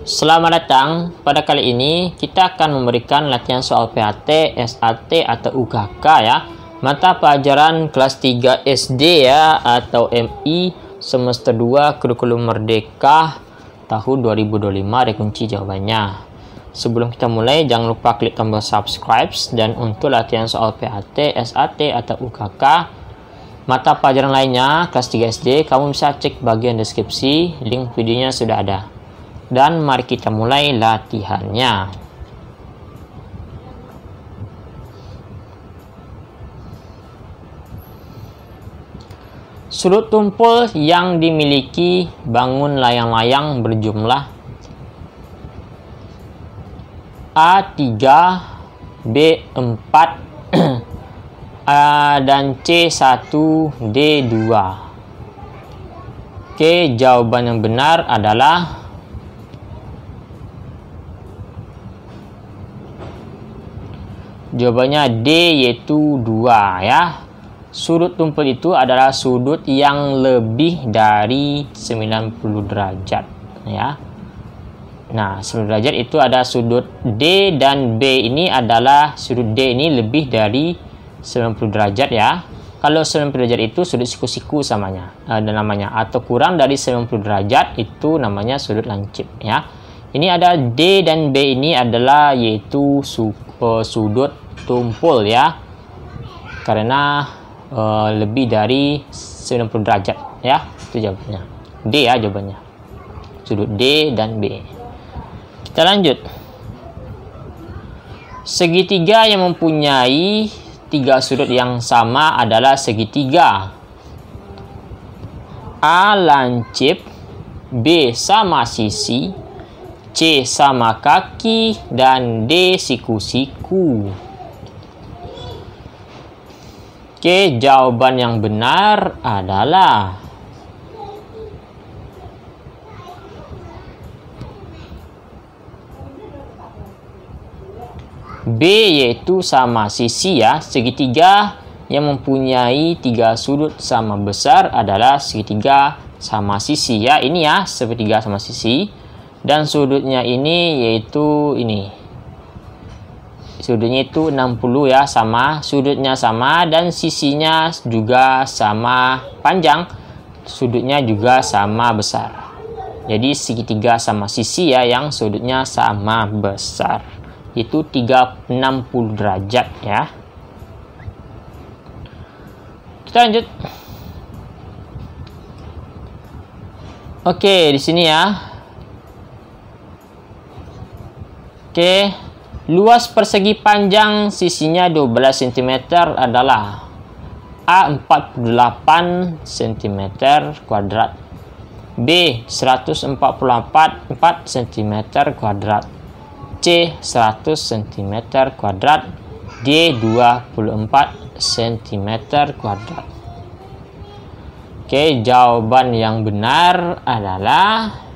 Selamat datang. Pada kali ini kita akan memberikan latihan soal PAT, SAT atau UKK ya. Mata pelajaran kelas 3 SD ya, atau MI semester 2 kurikulum merdeka tahun 2025. Ada kunci jawabannya. Sebelum kita mulai, jangan lupa klik tombol subscribe. Dan untuk latihan soal PAT, SAT atau UKK mata pelajaran lainnya kelas 3 SD, kamu bisa cek bagian deskripsi, link videonya sudah ada. Dan mari kita mulai latihannya. Sudut tumpul yang dimiliki bangun layang-layang berjumlah A3, B4, A dan C1, D2. Oke, jawaban yang benar adalah jawabannya D, yaitu 2 ya. Sudut tumpul itu adalah sudut yang lebih dari 90 derajat ya. Nah, 90 derajat itu ada sudut D, dan B ini adalah sudut D ini lebih dari 90 derajat ya. Kalau 90 derajat itu sudut siku-siku namanya, atau kurang dari 90 derajat itu namanya sudut lancip ya. Ini ada D dan B ini adalah yaitu sudut tumpul ya, karena lebih dari 90 derajat ya. Itu jawabannya D ya, jawabannya sudut D dan B. Kita lanjut. Segitiga yang mempunyai 3 sudut yang sama adalah segitiga A lancip, B sama sisi, C sama kaki, dan D siku-siku. Oke, jawaban yang benar adalah B, yaitu sama sisi ya. Segitiga yang mempunyai 3 sudut sama besar adalah segitiga sama sisi ya. Ini ya, segitiga sama sisi. Dan sudutnya ini yaitu ini. Sudutnya itu 60 ya, sama. Sudutnya sama dan sisinya juga sama panjang. Sudutnya juga sama besar. Jadi segitiga sama sisi ya, yang sudutnya sama besar. Itu 360 derajat ya. Kita lanjut. Oke, di sini ya. Oke. Luas persegi panjang sisinya 12 cm adalah A 48 cm kuadrat, B 144 cm kuadrat, C 100 cm kuadrat, D 24 cm kuadrat. Oke, jawaban yang benar adalah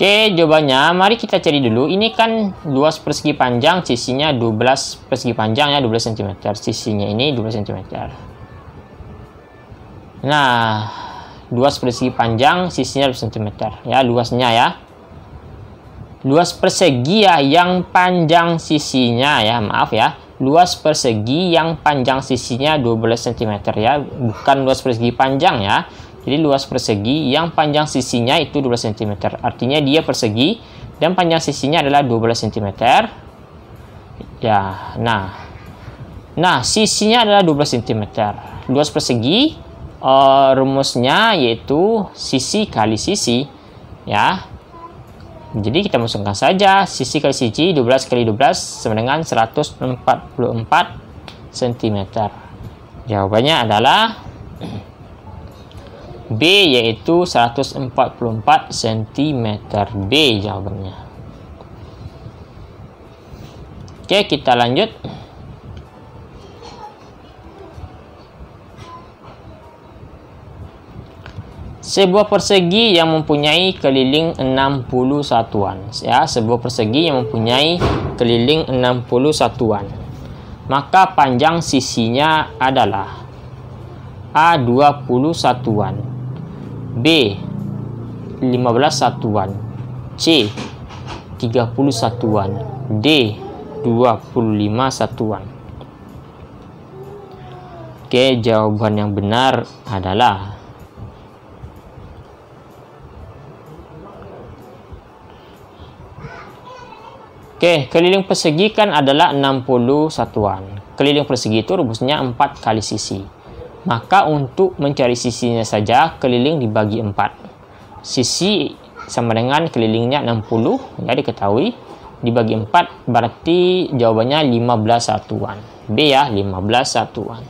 Oke, jawabannya mari kita cari dulu. Ini kan luas persegi panjang, sisinya 12 persegi panjang ya, 12 cm. Sisinya ini 12 cm. Nah, luas persegi panjang, sisinya 12 cm ya, luasnya ya. Luas persegi ya yang panjang sisinya ya, maaf ya. Luas persegi yang panjang sisinya 12 cm ya, bukan luas persegi panjang ya. Jadi luas persegi yang panjang sisinya itu 12 cm. Artinya dia persegi dan panjang sisinya adalah 12 cm. Ya, nah sisinya adalah 12 cm. Luas persegi rumusnya yaitu sisi kali sisi ya. Jadi kita masukkan saja sisi kali sisi, 12 kali 12 sama dengan 144 cm. Jawabannya adalah B, yaitu 144 cm. B jawabannya. Oke, kita lanjut. Sebuah persegi yang mempunyai keliling 60 satuan. Ya, sebuah persegi yang mempunyai keliling 60 satuan. Maka panjang sisinya adalah A 20 satuan, B 15 satuan, C 30 satuan, D 25 satuan. Oke, jawaban yang benar adalah keliling persegi kan adalah 60 satuan. Keliling persegi itu rumusnya 4 kali sisi. Maka untuk mencari sisinya saja, keliling dibagi 4. Sisi sama dengan kelilingnya 60, ya diketahui. Dibagi 4, berarti jawabannya 15 satuan. B ya, 15 satuan.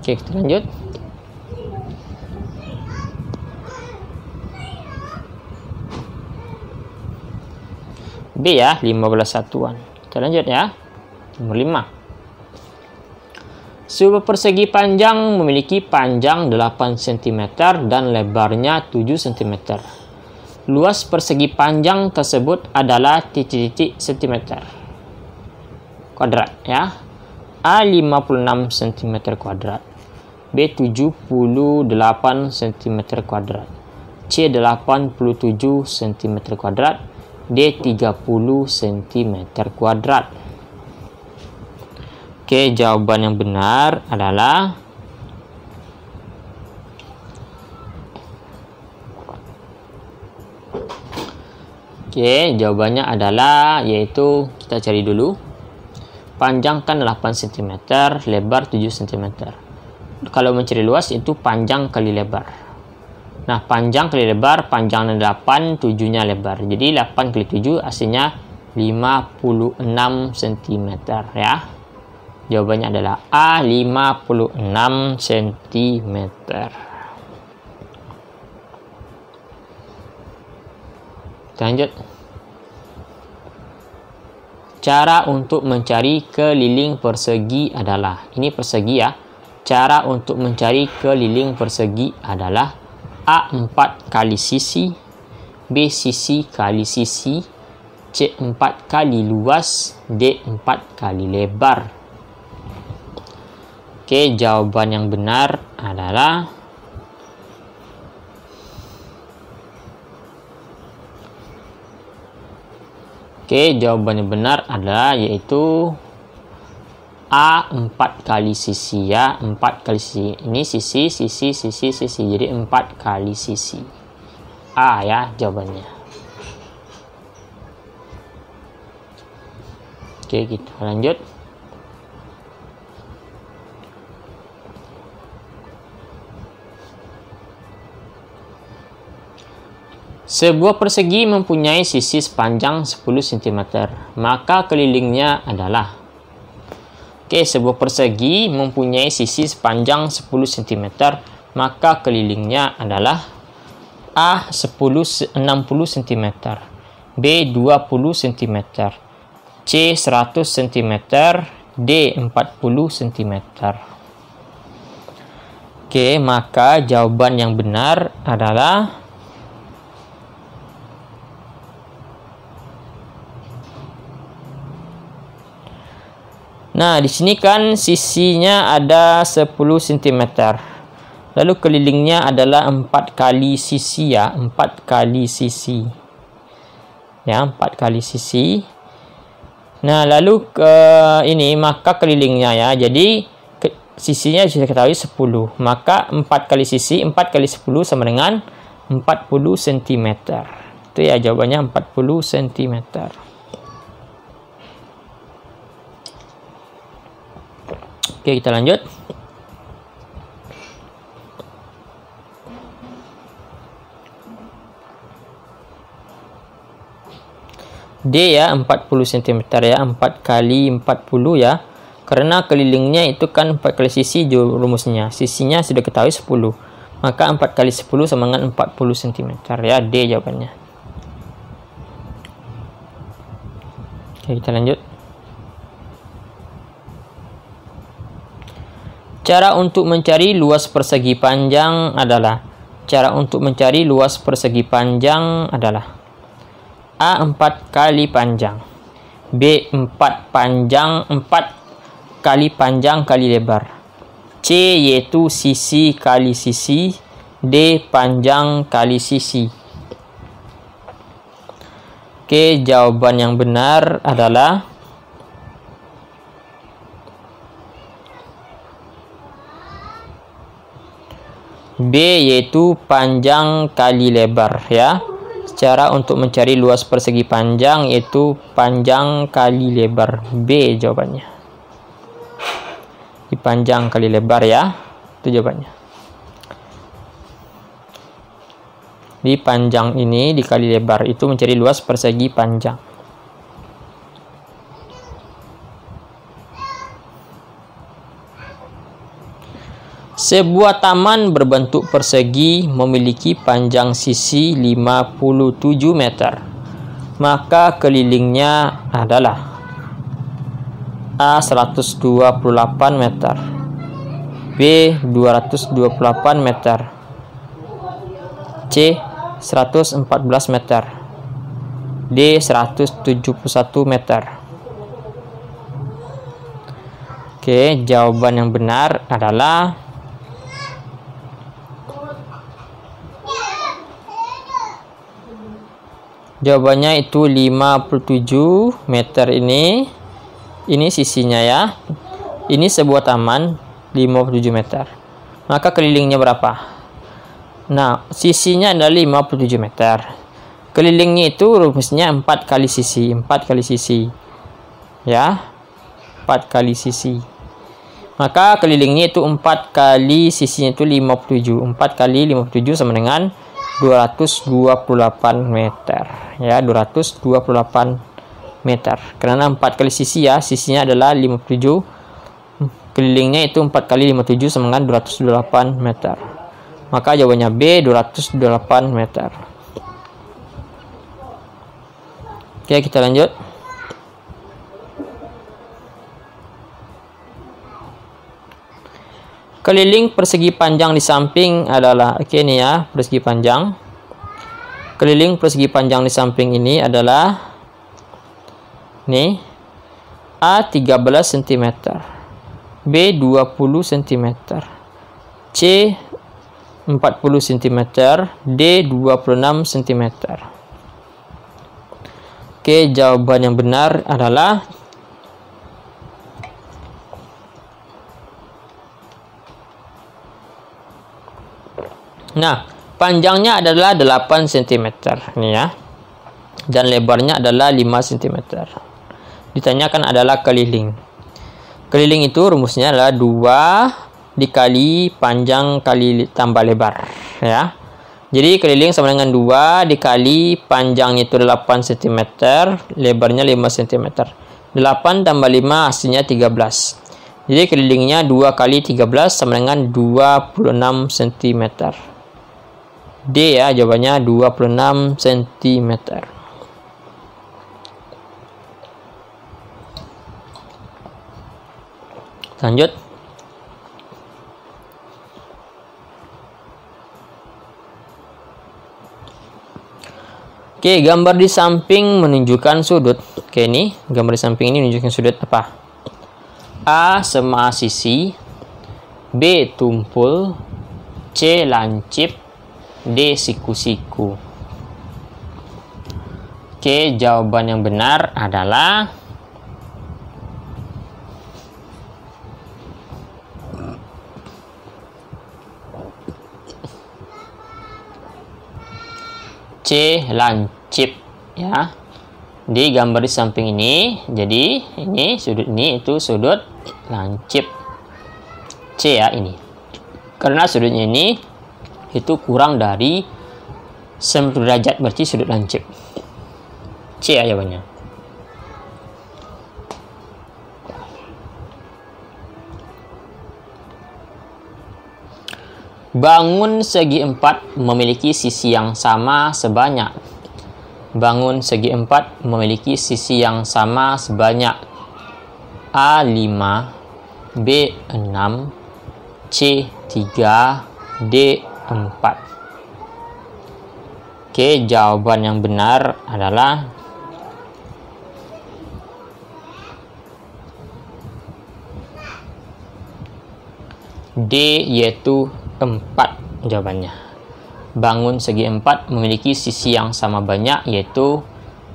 Oke, kita lanjut. B ya, 15 satuan. Kita lanjut ya. Nomor 5. Sebuah persegi panjang memiliki panjang 8 cm dan lebarnya 7 cm. Luas persegi panjang tersebut adalah titik-titik cm kuadrat ya. A 56 cm kuadrat, B 78 cm kuadrat, C 87 cm kuadrat, D 30 cm kuadrat. Oke, jawaban yang benar adalah jawabannya adalah yaitu kita cari dulu. Panjang kan 8 cm, lebar 7 cm. Kalau mencari luas itu panjang kali lebar. Nah, panjang kali lebar, panjangnya 8, 7-nya lebar. Jadi 8 kali 7 hasilnya 56 cm ya. Jawabannya adalah A 56 cm. Kita lanjut. Cara untuk mencari keliling persegi adalah, ini persegi ya. Cara untuk mencari keliling persegi adalah A 4 kali sisi, B sisi kali sisi, C 4 kali luas, D 4 kali lebar. Oke, jawaban yang benar adalah jawaban yang benar adalah yaitu A 4 kali sisi ya, 4 kali sisi. Ini sisi, sisi, sisi, sisi. Jadi 4 kali sisi. A ya jawabannya. Oke, kita lanjut. Sebuah persegi mempunyai sisi sepanjang 10 cm, maka kelilingnya adalah sebuah persegi mempunyai sisi sepanjang 10 cm, maka kelilingnya adalah A 60 cm, B 20 cm, C 100 cm, D 40 cm. Maka jawaban yang benar adalah di sini kan sisinya ada 10 cm. Lalu kelilingnya adalah 4 kali sisi ya, 4 kali sisi. Ya, 4 kali sisi. Nah, lalu ini maka kelilingnya ya. Jadi sisinya sudah ketahui 10. Maka 4 kali sisi, 4 kali 10 sama dengan 40 cm. Itu ya jawabannya 40 cm. Oke, kita lanjut. D ya, 40 cm ya, 4 kali 40 ya. Karena kelilingnya itu kan 4 kali sisi rumusnya. Sisinya sudah ketahui 10. Maka 4 kali 10 sama dengan 40 cm ya, D jawabannya. Oke, kita lanjut. Cara untuk mencari luas persegi panjang adalah A 4 kali panjang, B 4 panjang 4 kali panjang kali lebar. C yaitu sisi kali sisi. D panjang kali sisi. Oke, jawaban yang benar adalah B yaitu panjang kali lebar ya. Cara untuk mencari luas persegi panjang yaitu panjang kali lebar. B jawabannya. Di panjang kali lebar ya. Itu jawabannya. Di panjang ini dikali lebar itu mencari luas persegi panjang. Sebuah taman berbentuk persegi memiliki panjang sisi 57 meter. Maka kelilingnya adalah A 128 meter, B 228 meter, C 114 meter, D 171 meter. Oke, jawaban yang benar adalah jawabannya itu 57 meter ini sisinya ya. Ini sebuah taman 57 meter. Maka kelilingnya berapa? Nah, sisinya adalah 57 meter. Kelilingnya itu rumusnya 4 kali sisi, 4 kali sisi. Ya. 4 kali sisi. Maka kelilingnya itu 4 kali sisinya itu 57. 4 kali 57 sama dengan 228 meter ya, 228 meter karena 4 kali sisi ya, sisinya adalah 57, kelilingnya itu 4 kali 57 sama dengan 228 meter. Maka jawabannya B 228 meter. Oke, kita lanjut. Keliling persegi panjang di samping adalah, oke ini ya, persegi panjang. Keliling persegi panjang di samping ini adalah nih A 13 cm, B 20 cm, C 40 cm, D 26 cm. Oke, jawaban yang benar adalah panjangnya adalah 8 cm nih ya. Dan lebarnya adalah 5 cm. Ditanyakan adalah keliling. Keliling itu rumusnya adalah 2 dikali panjang kali tambah lebar ya. Jadi keliling sama dengan 2 dikali panjangnya itu 8 cm, lebarnya 5 cm. 8 tambah 5 hasilnya 13. Jadi kelilingnya 2 kali 13 sama dengan 26 cm. D ya, jawabannya 26 cm. Lanjut. Oke, gambar di samping menunjukkan sudut. Oke, ini gambar di samping ini menunjukkan sudut apa? A sema sisi, B tumpul, C lancip, D siku-siku. Oke, jawaban yang benar adalah C lancip ya. Di gambar di samping ini, jadi ini sudut ini itu sudut lancip. C ya ini. Karena sudutnya ini itu kurang dari 90 derajat, berarti sudut lancip. C ya jawabannya. Bangun segi 4 memiliki sisi yang sama sebanyak. Bangun segi 4 memiliki sisi yang sama sebanyak A5, B6, C3, D4. Oke, jawaban yang benar adalah D yaitu 4 jawabannya. Bangun segi 4 memiliki sisi yang sama banyak yaitu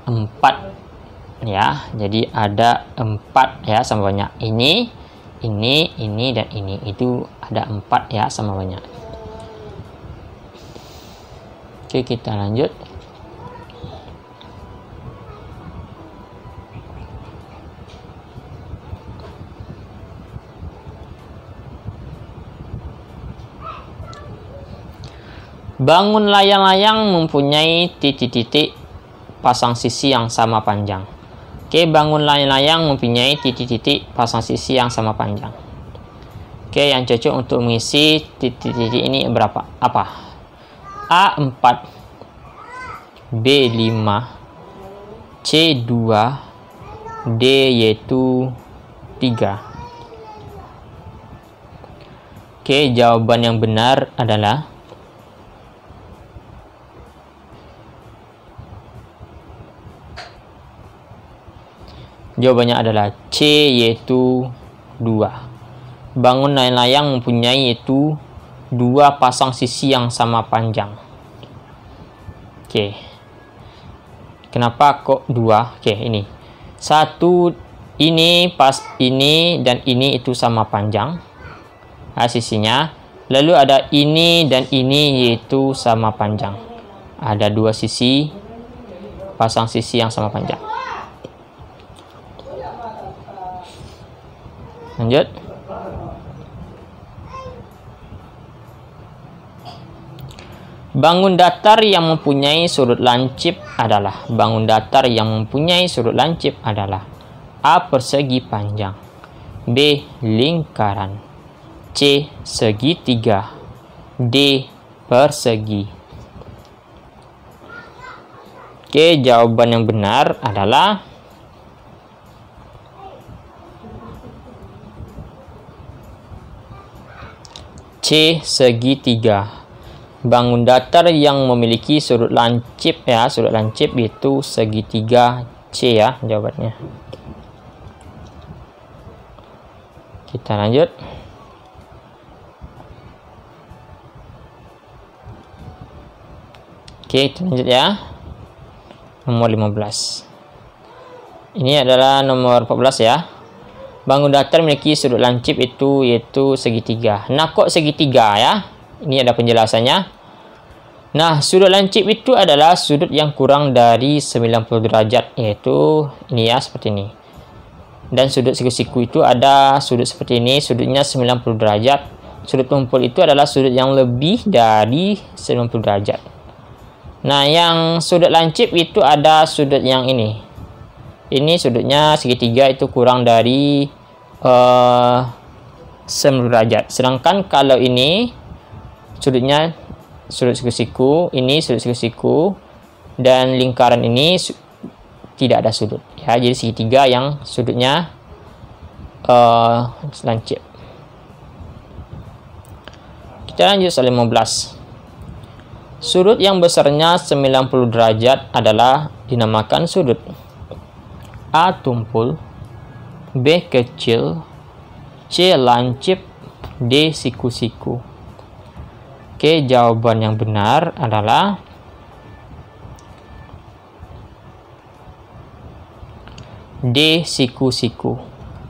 4 ya. Jadi ada 4 ya sama banyak. Ini, dan ini itu ada 4 ya sama banyak. Oke, kita lanjut. Bangun layang-layang mempunyai titik-titik pasang sisi yang sama panjang. Oke, bangun layang-layang mempunyai titik-titik pasang sisi yang sama panjang. Oke, yang cocok untuk mengisi titik-titik ini berapa? Apa? A 4, B 5, C 2, D yaitu 3. Oke, jawaban yang benar adalah jawabannya adalah C yaitu 2. Bangun layang-layang mempunyai yaitu 2 pasang sisi yang sama panjang. Oke. Kenapa kok 2? Oke, ini. Satu ini pas ini dan ini itu sama panjang. Nah, sisinya. Lalu ada ini dan ini yaitu sama panjang. Ada 2 sisi pasang sisi yang sama panjang. Lanjut. Bangun datar yang mempunyai sudut lancip adalah A. Persegi panjang, B. Lingkaran, C. Segitiga, D. Persegi. Oke, jawaban yang benar adalah C. Segitiga. Bangun datar yang memiliki sudut lancip ya, sudut lancip itu segitiga, C ya jawabannya. Kita lanjut. Oke, kita lanjut ya. Nomor 15. Ini adalah nomor 14 ya. Bangun datar memiliki sudut lancip itu yaitu segitiga. Nah, kok segitiga ya? Ini ada penjelasannya. Nah, sudut lancip itu adalah sudut yang kurang dari 90 derajat, yaitu ini ya, seperti ini. Dan sudut siku-siku itu ada sudut seperti ini, sudutnya 90 derajat. Sudut tumpul itu adalah sudut yang lebih dari 90 derajat. Nah, yang sudut lancip itu ada sudut yang ini. Ini sudutnya segitiga itu kurang dari 90 derajat. Sedangkan kalau ini sudutnya sudut siku-siku, ini sudut siku-siku, dan lingkaran ini tidak ada sudut ya. Jadi segitiga yang sudutnya lancip. Kita lanjut soal 15. Sudut yang besarnya 90 derajat adalah dinamakan sudut A. Tumpul, B. Kecil, C. Lancip, D. Siku-siku. Oke, jawaban yang benar adalah D. Siku-siku.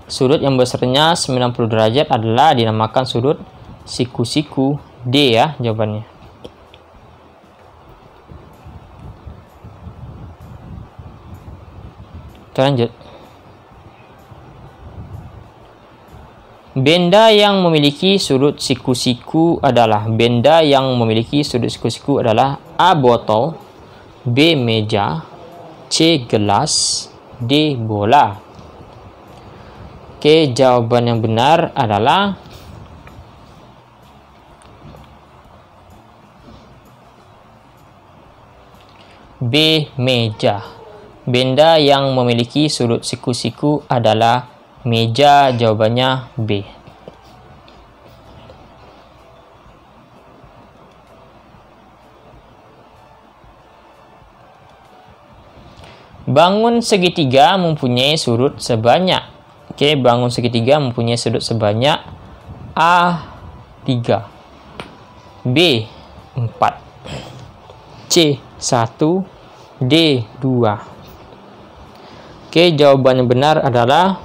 Sudut yang besarnya 90 derajat adalah dinamakan sudut siku-siku, D ya jawabannya. Kita lanjut. Benda yang memiliki sudut siku-siku adalah A. Botol, B. Meja, C. Gelas, D. Bola. Oke, jawaban yang benar adalah B. Meja. Benda yang memiliki sudut siku-siku adalah meja, jawabannya B. Bangun segitiga mempunyai sudut sebanyak. Oke, bangun segitiga mempunyai sudut sebanyak A 3, B 4, C 1, D 2. Oke, jawaban yang benar adalah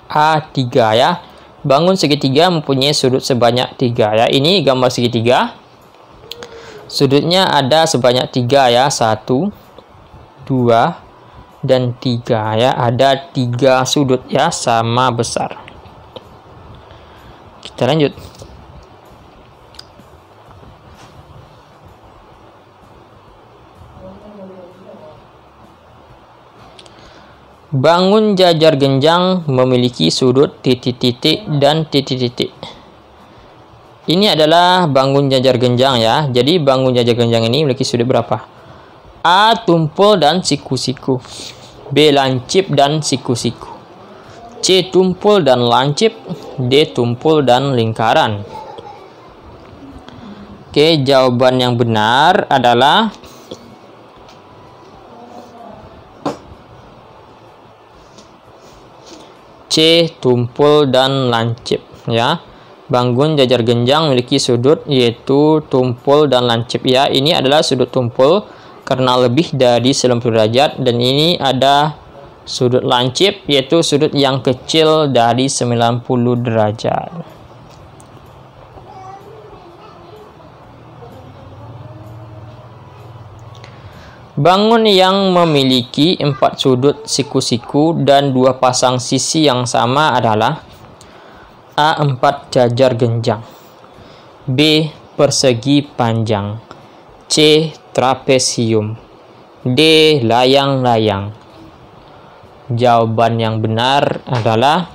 A3 ya. Bangun segitiga mempunyai sudut sebanyak 3 ya. Ini gambar segitiga. Sudutnya ada sebanyak 3 ya. 1, 2, dan 3 ya. Ada 3 sudut ya, sama besar. Kita lanjut. Bangun jajar genjang memiliki sudut titik-titik dan titik-titik. Ini adalah bangun jajar genjang ya. Jadi bangun jajar genjang ini memiliki sudut berapa? A. Tumpul dan siku-siku. B. Lancip dan siku-siku. C. Tumpul dan lancip. D. Tumpul dan lingkaran. Oke, jawaban yang benar adalah C. Tumpul dan lancip ya. Bangun jajar genjang memiliki sudut yaitu tumpul dan lancip ya. Ini adalah sudut tumpul karena lebih dari 90 derajat, dan ini ada sudut lancip yaitu sudut yang kecil dari 90 derajat. Bangun yang memiliki 4 sudut siku-siku dan 2 pasang sisi yang sama adalah A. 4 jajar genjang, B. persegi panjang, C. trapesium, D. layang-layang. Jawaban yang benar adalah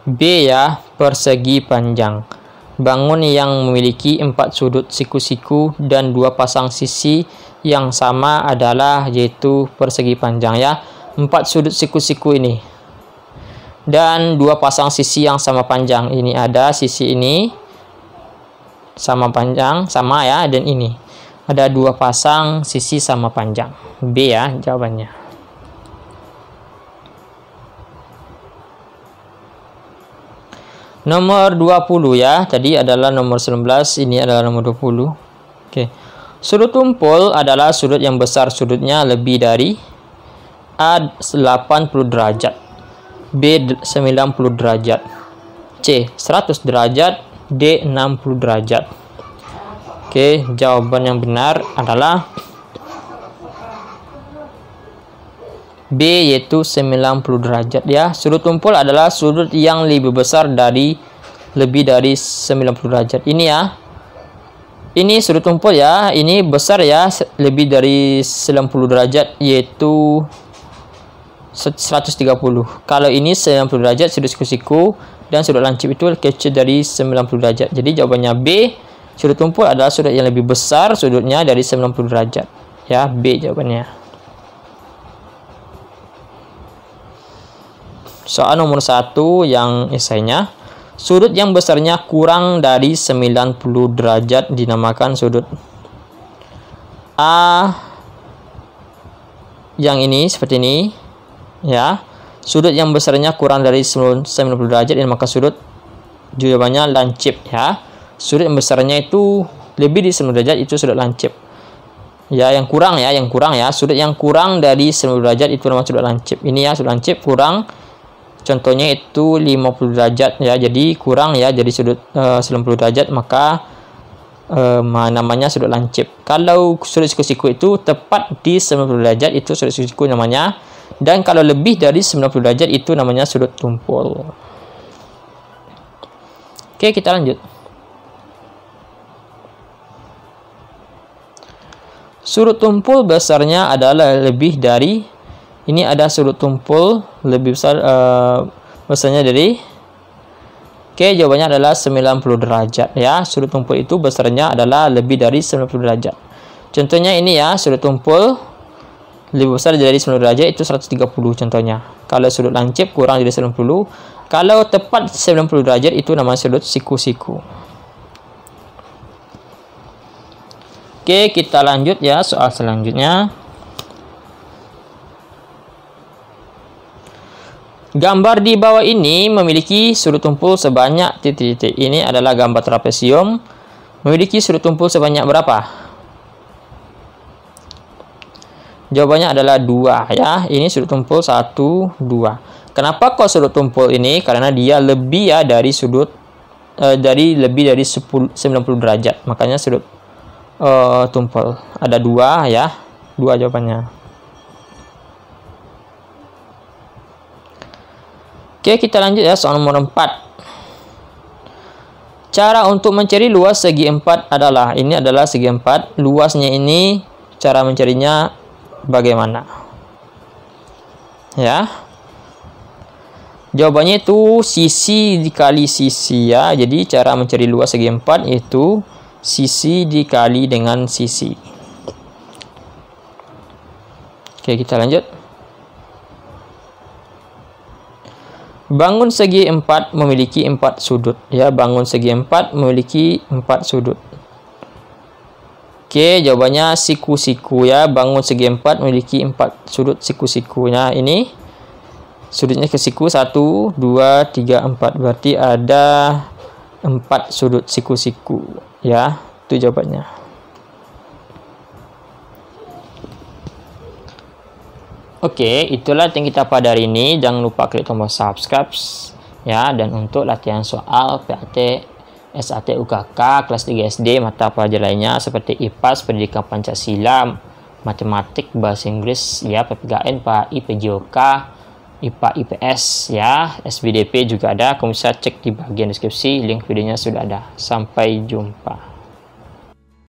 B ya, persegi panjang. Bangun yang memiliki 4 sudut siku-siku dan 2 pasang sisi yang sama adalah yaitu persegi panjang ya. 4 sudut siku-siku ini dan 2 pasang sisi yang sama panjang. Ini ada sisi ini sama panjang sama ya, dan ini ada 2 pasang sisi sama panjang. B ya jawabannya. Nomor 20 ya. Tadi adalah nomor 19, ini adalah nomor 20. Oke. Sudut tumpul adalah sudut yang besar sudutnya lebih dari A. 80 derajat, B. 90 derajat, C. 100 derajat, D. 60 derajat. Oke, jawaban yang benar adalah B, yaitu 90 derajat ya. Sudut tumpul adalah sudut yang lebih besar dari lebih dari 90 derajat. Ini ya. Ini sudut tumpul ya. Ini besar ya, lebih dari 90 derajat yaitu 130. Kalau ini 90 derajat sudut siku-siku dan sudut lancip itu kecil dari 90 derajat. Jadi jawabannya B. Sudut tumpul adalah sudut yang lebih besar sudutnya dari 90 derajat. Ya, B jawabannya. Soal nomor 1 yang esainya, sudut yang besarnya kurang dari 90 derajat dinamakan sudut. A. Yang ini seperti ini ya. Sudut yang besarnya kurang dari 90 derajat dinamakan sudut. Jawabannya lancip ya. Sudut yang besarnya itu lebih dari 90 derajat itu sudut lancip. Ya, yang kurang ya, Sudut yang kurang dari 90 derajat itu namanya sudut lancip. Ini ya, sudut lancip kurang. Contohnya itu 50 derajat ya, jadi kurang ya, jadi sudut 90 derajat, maka namanya sudut lancip. Kalau sudut siku-siku itu tepat di 90 derajat itu sudut siku-siku namanya, dan kalau lebih dari 90 derajat itu namanya sudut tumpul. Oke, kita lanjut. Sudut tumpul besarnya adalah lebih dari, ini ada sudut tumpul lebih besar besarnya dari. Oke, jawabannya adalah 90 derajat ya. Sudut tumpul itu besarnya adalah lebih dari 90 derajat. Contohnya ini ya, sudut tumpul lebih besar dari 90 derajat itu 130 contohnya. Kalau sudut lancip kurang dari 90, kalau tepat 90 derajat itu namanya sudut siku-siku. Oke, kita lanjut ya soal selanjutnya. Gambar di bawah ini memiliki sudut tumpul sebanyak titik-titik. Ini adalah gambar trapesium. Memiliki sudut tumpul sebanyak berapa? Jawabannya adalah 2 ya. Ini sudut tumpul 1, 2. Kenapa kok sudut tumpul ini? Karena dia lebih ya dari sudut lebih dari 90 derajat. Makanya sudut tumpul ada 2 ya. 2 jawabannya. Oke, kita lanjut ya soal nomor 4. Cara untuk mencari luas segi 4 adalah, ini adalah segi 4. Luasnya ini cara mencarinya bagaimana? Ya. Jawabannya itu sisi dikali sisi ya. Jadi cara mencari luas segi 4 itu sisi dikali dengan sisi. Oke, kita lanjut. Bangun segi 4 memiliki 4 sudut. Ya, bangun segi 4 memiliki 4 sudut. Oke, jawabannya siku-siku ya. Bangun segi 4 memiliki 4 sudut siku-sikunya. Ini sudutnya ke siku 1, 2, 3, 4. Berarti ada 4 sudut siku-siku ya. Itu jawabannya. Oke, itulah yang kita pada hari ini. Jangan lupa klik tombol subscribe ya. Dan untuk latihan soal PAT, SAT, UKK, kelas 3 SD, mata pelajaran lainnya seperti IPAS, Pendidikan Pancasila, Matematik, Bahasa Inggris, ya, PPKN, PAI, PJOK, IPA, IPS, ya, SBDP juga ada. Kamu bisa cek di bagian deskripsi, link videonya sudah ada. Sampai jumpa.